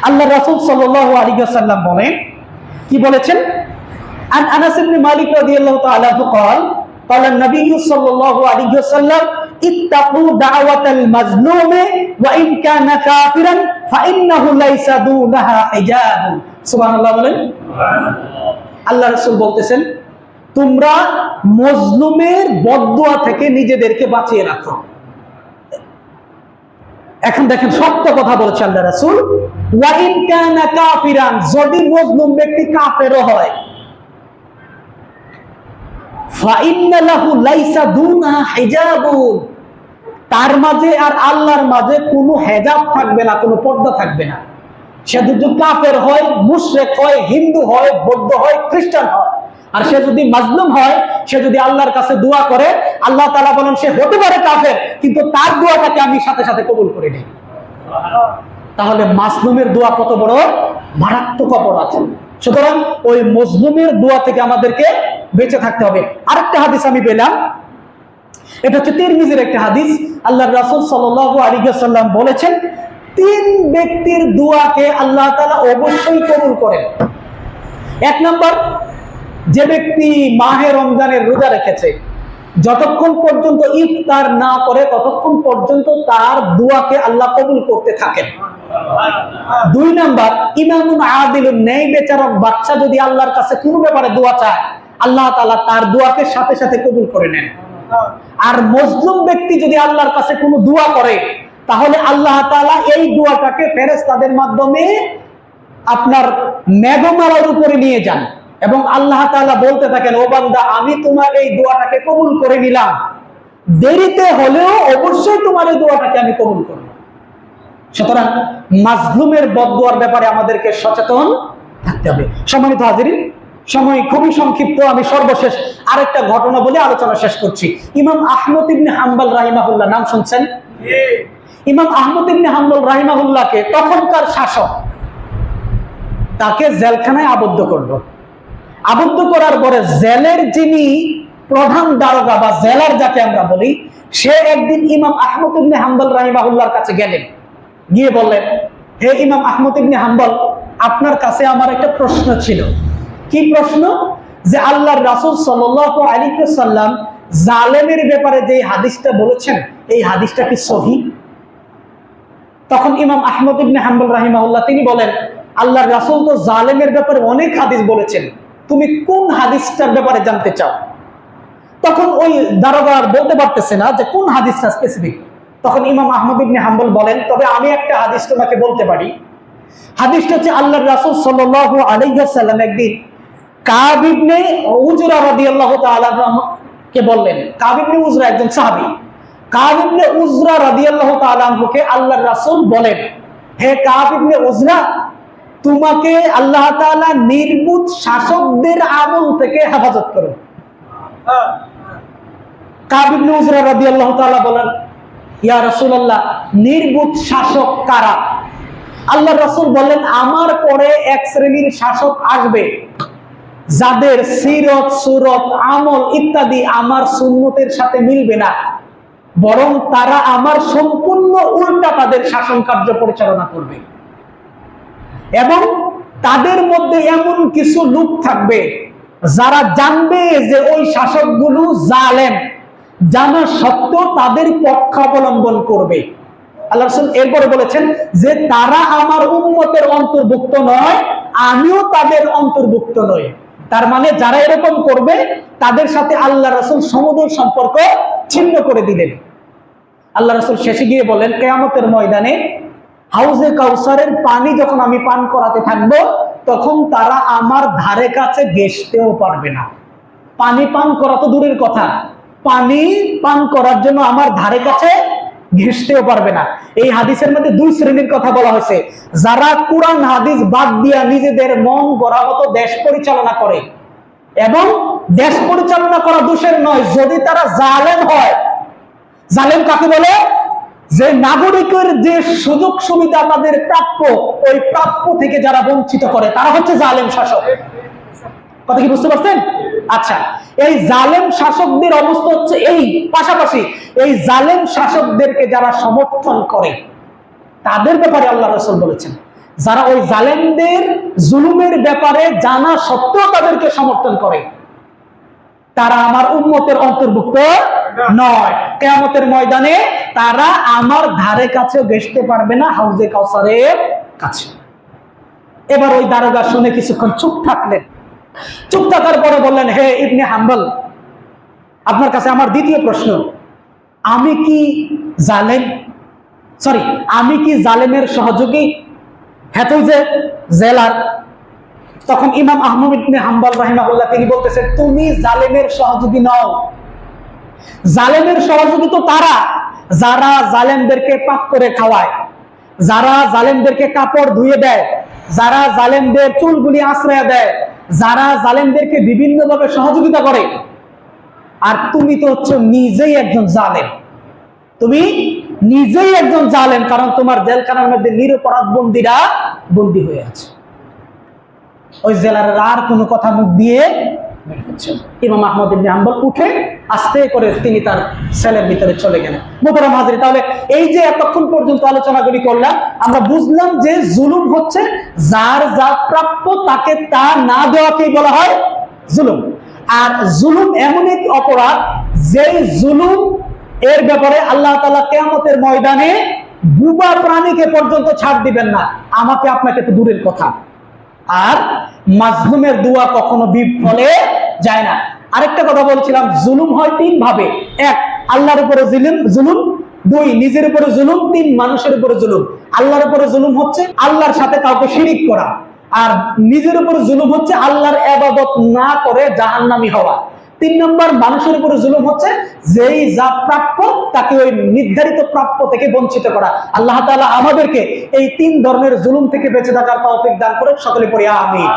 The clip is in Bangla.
আল্লাহ রাসূল সাল্লাল্লাহু আলাইহি ওয়াসাল্লাম বলেন, কি বলেছেন? আন আনাস ইবনে মালিক রাদিয়াল্লাহু তাআলা আনহু قال قال النبي صلى الله عليه وسلم اتقوا دعوة المظلوم وإن كان كافرا فإنه ليس دونها حجاب। সুবহানাল্লাহ বলেন। আল্লাহ রাসূল বলতেছেন, তোমরা মজলুমের বদদুয়া থেকে নিজেদেরকে বাঁচিয়ে রাখো। এখন দেখেন, সত্য কথা বলছে আল্লাহ রাসূল, ওয়া ইন কানা কাফিরান, যদি মজলুম ব্যক্তি কাফেরও হয়, ফাইন্না লাহু লাইসা দুনহা হিজাবুন, তার মাঝে আর আল্লাহর মাঝে কোনো হেজাব থাকবে না, কোনো পর্দা থাকবে না। সে যদি কাফের হয়, মুশরিক হয়, হিন্দু হয়, বৌদ্ধ হয়, খ্রিস্টান হয়, আর সে যদি মাজলুম হয়, সে যদি আল্লাহর কাছে দোয়া করে, আল্লাহ তাআলা বলেন সে হতে পারে কাফের, কিন্তু তার দোয়াটাকে আমি সাথে সাথে কবুল করে নিই। তাহলে মাজলুমের দোয়া কত বড় মারাত্মক অপরাধ। সুতরাং ওই মজলুমের দোয়া থেকে আমাদেরকে বেঁচে থাকতে হবে। আরেকটা হাদিস আমি পেলাম, এটা হচ্ছে তিরমিজির একটা হাদিস। আল্লাহর রাসূল সাল্লাল্লাহু আলাইহি ওয়াসাল্লাম বলেছেন, তিন ব্যক্তির দোয়াকে আল্লাহ তাআলা অবশ্যই কবুল করেন। এক নাম্বার, যে ব্যক্তি মাহে রমজানের রোজা রেখেছে, যতক্ষণ পর্যন্ত ইফতার না করে ততক্ষণ পর্যন্ত তার দোয়াকে আল্লাহ কবুল করতে থাকেন। দুই নাম্বার, ইমামুন আদিলুন, ন্যায় বিচারক বাদশা যদি আল্লাহর কাছে কোনো ব্যাপারে দোয়া চায়, আল্লাহ তাআলা তার দোয়াকে সাথে সাথে কবুল করে নেন। আর মজলুম ব্যক্তি যদি আল্লাহর কাছে কোনো দোয়া করে, তাহলে আল্লাহ তাআলা এই দোয়াটাকে ফেরেশতাদের মাধ্যমে আপনার মেঘমালার উপরে নিয়ে যান এবং আল্লাহ তাআলা বলতে থাকেন, ও বান্দা, আমি তোমার এই দোয়াটাকে কবুল করে নিলাম, দেরিতে হলেও অবশ্যই তোমার এই দোয়াটাকে আমি কবুল করব। সুতরাং মাজলুমের বদদুয়ার ব্যাপারে আমাদেরকে সচেতন থাকতে হবে। সম্মানিত হাজিরিন, সময় খুবই সংক্ষিপ্ত, আমি সর্বশেষ আরেকটা ঘটনা বলে আলোচনা শেষ করছি। ইমাম আহমদ ইবনে হাম্বল রাহিমাহুল্লাহ, নাম শুনছেন? ইমাম আহমদ ইবনে হাম্বল রাহিমাহুল্লাহকে তখনকার শাসক তাকে জেলখানায় আবদ্ধ করলো। আবদ্ধ করার পরে জেলের যিনি প্রধান দারোগা বা জেলার যাকে আমরা বলি, সে একদিন ইমাম আহমদ ইবনে হাম্বল রাহিমাহুল্লাহর কাছে গেলেন, গিয়ে বললেন, হে ইমাম আহমদ ইবনে হাম্বল, আপনার কাছে আমার একটা প্রশ্ন ছিল। কি প্রশ্ন? যে আল্লাহর রাসূল সাল্লাল্লাহু আলাইহি ওয়াসাল্লাম জালেমের ব্যাপারে যে হাদিসটা বলেছেন, এই হাদিসটা কি সহিহ? তখন ইমাম আহমদ ইবনে হাম্বল রাহিমাহুল্লাহ তিনি বলেন, আল্লাহর রাসূল তো জালেমের ব্যাপারে অনেক হাদিস বলেছেন, তুমি কোন হাদিসটার ব্যাপারে জানতে চাও? তখন ওই দারোগা বলতে পারতেছে না যে কোন হাদিসটা স্পেসিফিক। তখন ইমাম আহমদ ইবনে হাম্বল বলেন, তবে আমি একটা হাদিস তোমাকে বলতে পারি। হাদিসটা হচ্ছে আল্লাহর রাসূল সাল্লাল্লাহু আলাইহি ওয়াসাল্লাম একদিন কাব ইবনে উজরা রাদিয়াল্লাহু তাআলা কে বললেন। কাব ইবনে উজরা একজন সাহাবী। কাব ইবনে উজরা রাদিয়াল্লাহু তাআলা কে আল্লাহর রাসূল বলেন, হে কাব ইবনে উজরা, তোমাকে আল্লাহ তাআলা নির্বুৎ শাসকদের আমল থেকে হেফাজত করুন। কাব ইবনে উজরা রাদিয়াল্লাহু তাআলা বলেন, ইয়া রাসূলুল্লাহ, নির্বুৎ শাসক কারা? আল্লাহর রাসূল বলেন, আমার পরে এক শ্রেণীর শাসক আসবে যাদের সিরত, সুরত, আমল ইত্যাদি আমার সুন্নতের সাথে মিলবে না, বরং তারা আমার সম্পূর্ণ উল্টা তাদের শাসন কার্য পরিচালনা করবে। এবং তাদের মধ্যে এমন কিছু লোক থাকবে যারা জানবে যে ওই শাসকগুলো জালেম, জানা সত্ত্বেও তাদের পক্ষ অবলম্বন করবে। আল্লাহ রাসূল এরপরে বলেছেন যে তারা আমার উম্মতের অন্তর্ভুক্ত নয়, আমিও তাদের অন্তর্ভুক্ত নই। তার মানে যারা এরকম করবে তাদের সাথে আল্লাহ রাসূল সমুদয় সম্পর্ক ছিন্ন করে দিলেন। আল্লাহ রাসূল শেষে গিয়ে বলেন, কিয়ামতের ময়দানে হাউজে কাউসারের পানি যখন আমি পান করাতে থাকবো, তখন তারা আমার ধারে কাছে ঘেঁষতেও পারবে না। পানি পান করা তো দূরের কথা, পানি পান করার জন্য আমার ধারে কাছে ঘেঁষতেও পারবে না। এই হাদিসের মধ্যে দুই শ্রেণীর কথা বলা হয়েছে, যারা কুরআন হাদিস বাদ দিয়া নিজেদের মন গড়া মতো দেশ পরিচালনা করে, এবং দেশ পরিচালনা করা দোষের নয় যদি তারা জালেম হয়। জালেম কাকে বলে? যে নাগরিকের যে সুযোগ সুবিধা তাদের প্রাপ্য, ওই প্রাপ্য থেকে যারা বঞ্চিত করে তারা হচ্ছে জালেম শাসক। কথা কি বুঝতে পারছেন? আচ্ছা, এই জালেম শাসকদের অবস্থা হচ্ছে এই। পাশাপাশি এই জালেম শাসকদেরকে যারা সমর্থন করে তাদের ব্যাপারে আল্লাহ রাসূল বলেছেন যারা ওই জালেমদের জুলুমের ব্যাপারে জানা সত্ত্বেও তাদেরকে সমর্থন করে, তারা আমার উম্মতের অন্তর্ভুক্ত নয়। কিয়ামতের ময়দানে তারা আমার ধারে কাছেও ঘেঁষতে পারবে না হাউজে কাউসারের কাছে। এবার ওই দারোগা শুনে কিছুক্ষণ চুপ থাকলেন। চুপ থাকার পরে বললেন, হে ইবনে হাম্বল, আপনার কাছে আমার দ্বিতীয় প্রশ্ন, আমি কি জালেমের সহযোগী? হ্যাঁ, তো যে জেলার। তখন ইমাম আহমদ ইবনে হাম্বল রাহিমাহুল্লাহ তিনি বলতেছেন, তুমি জালেমের সহযোগী নও। জালেমের সহযোগী তো তারা যারা জালেমদেরকে পাক করে খাওয়ায়, যারা জালেমদেরকে কাপড় ধুয়ে দেয়, যারা জালেমদের চুলগুলি আশ্রয় দেয়, যারা জালেমদেরকে বিভিন্নভাবে সহযোগিতা করে। আর তুমি তো হচ্ছে নিজেই একজন জালেম, তুমি নিজেই একজন জালেম, কারণ তোমার জেলখানার মধ্যে নিরপরাধ বন্দীরা বন্দী হয়ে আছে। ওই জেলার আর কোনো কথা মুখ দিয়ে বের হচ্ছে না। ইমাম আহমদ ইবনে হাম্বল উঠে আস্তে করে তিনি তার সেলের ভিতরে চলে গেলেন। মোহতারাম হাজিরিন, তাহলে এই যে এতক্ষণ পর্যন্ত আলোচনাগুলি করলাম, আমরা বুঝলাম যে জুলুম হচ্ছে যার যা প্রাপ্য তাকে তা না দেওয়াকেই বলা হয় জুলুম। আর জুলুম এমন এক অপরাধ, যেই জুলুম এর ব্যাপারে আল্লাহ তাআলা কিয়ামতের ময়দানে বুবা প্রাণীকে পর্যন্ত ছাড় দিবেন না, আমাকে আপনাকে তো দূরের কথা। আর মাজলুমের দোয়া কখনো বিফলে যায় না। আরেকটা কথা বলছিলাম, জুলুম হয় তিন ভাবে। এক, আল্লাহর উপরে জুলুম। দুই, নিজের উপরে জুলুম। তিন, মানুষের উপরে জুলুম। আল্লাহর উপরে জুলুম হচ্ছে আল্লাহর সাথে কাউকে শিরিক করা, আর নিজের উপরে জুলুম হচ্ছে আল্লাহর ইবাদত না করে জাহান্নামী হওয়া। তিন নম্বর, মানুষের উপরে জুলুম হচ্ছে যেই যা প্রাপ্য তাকে ওই নির্ধারিত প্রাপ্য থেকে বঞ্চিত করা। আল্লাহ তাআলা আমাদেরকে এই তিন ধরনের জুলুম থেকে বেঁচে থাকার তৌফিক দান করে। সকলে পড়ি আমিন।